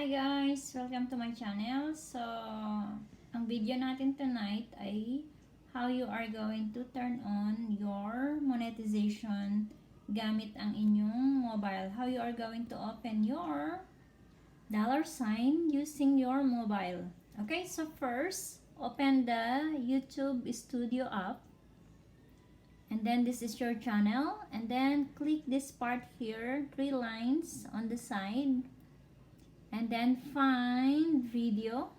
Hi guys! Welcome to my channel. So, ang video natin tonight ay how you are going to turn on your monetization gamit ang inyong mobile. How you are going to open your $ using your mobile. Okay, so first, open the YouTube Studio app. And then this is your channel. And then click this part here, 3 lines on the side. And then find video,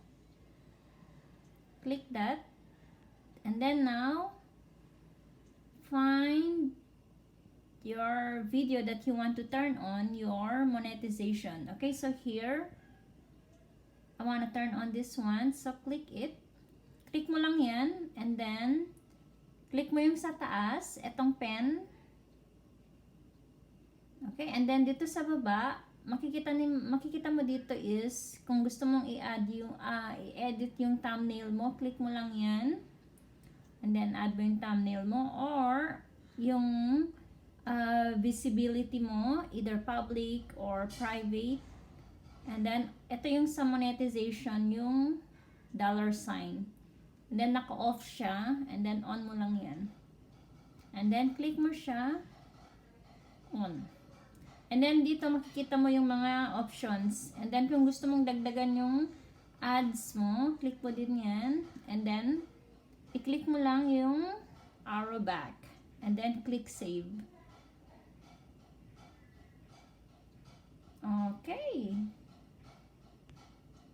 click that, and then now find your video that you want to turn on your monetization. Okay, so here I want to turn on this one, so click it, click mo lang yan, and then click mo yung sa taas, etong pen. Okay, and then dito sa baba makikita mo dito is kung gusto mong i-edit yung thumbnail mo, click mo lang yan. And then add mo yung thumbnail mo or yung visibility mo, either public or private. And then ito yung sa monetization, yung $. And then naka-off siya, and then on mo lang yan. And then click mo siya on. And then dito makikita mo yung mga options. And then kung gusto mong dagdagan yung ads mo, click mo din yan. And then i-click mo lang yung arrow back. And then click save. Okay.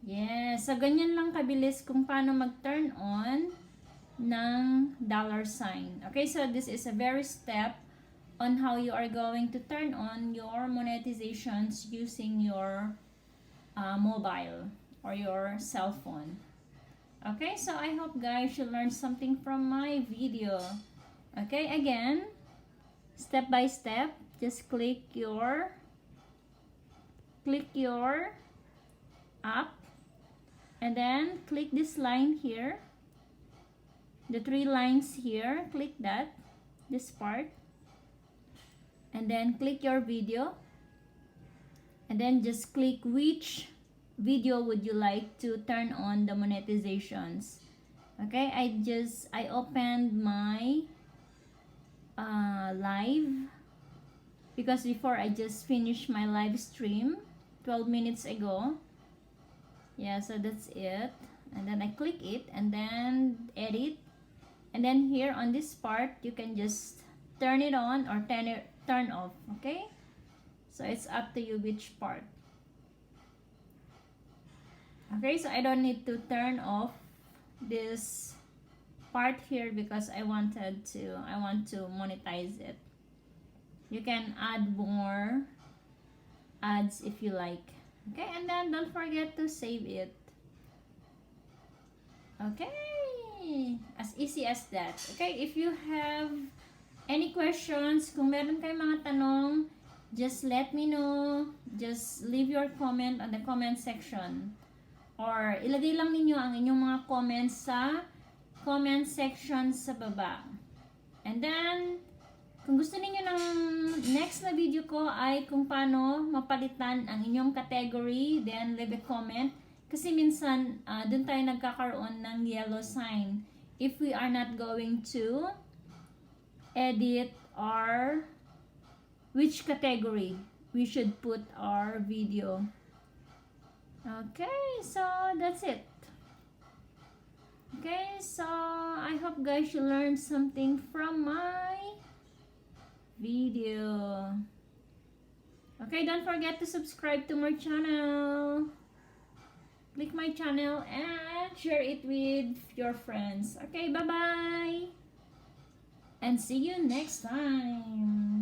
Yes. So ganyan lang kabilis kung paano mag-turn on ng $. Okay, so this is a very step on how you are going to turn on your monetizations using your mobile or your cell phone. Okay, so I hope guys you learned something from my video. Okay, again, step by step, just click your app, and then click this line here, the 3 lines here, click that, this part. And then click your video, and then just click which video would you like to turn on the monetizations. Okay, I opened my live because before I just finished my live stream 12 minutes ago. Yeah, so that's it. And then I click it and then edit, and then here on this part you can just turn it on or turn off. Okay, so it's up to you which part. Okay, so I don't need to turn off this part here because I want to monetize it. You can add more ads if you like. Okay, and then don't forget to save it. Okay, as easy as that. Okay, if you have any questions, kung meron kayong mga tanong, just let me know. Just leave your comment on the comment section. Or ilagay lang ninyo ang inyong mga comments sa comment section sa baba. And then, kung gusto niyo ng next na video ko ay kung paano mapalitan ang inyong category, then leave a comment. Kasi minsan, dun tayo nagkakaroon ng yellow sign. If we are not going to edit our which category we should put our video. Okay, so that's it. Okay, so I hope guys you learned something from my video. Okay, don't forget to subscribe to my channel. Click my channel and share it with your friends. Okay, bye-bye. And see you next time.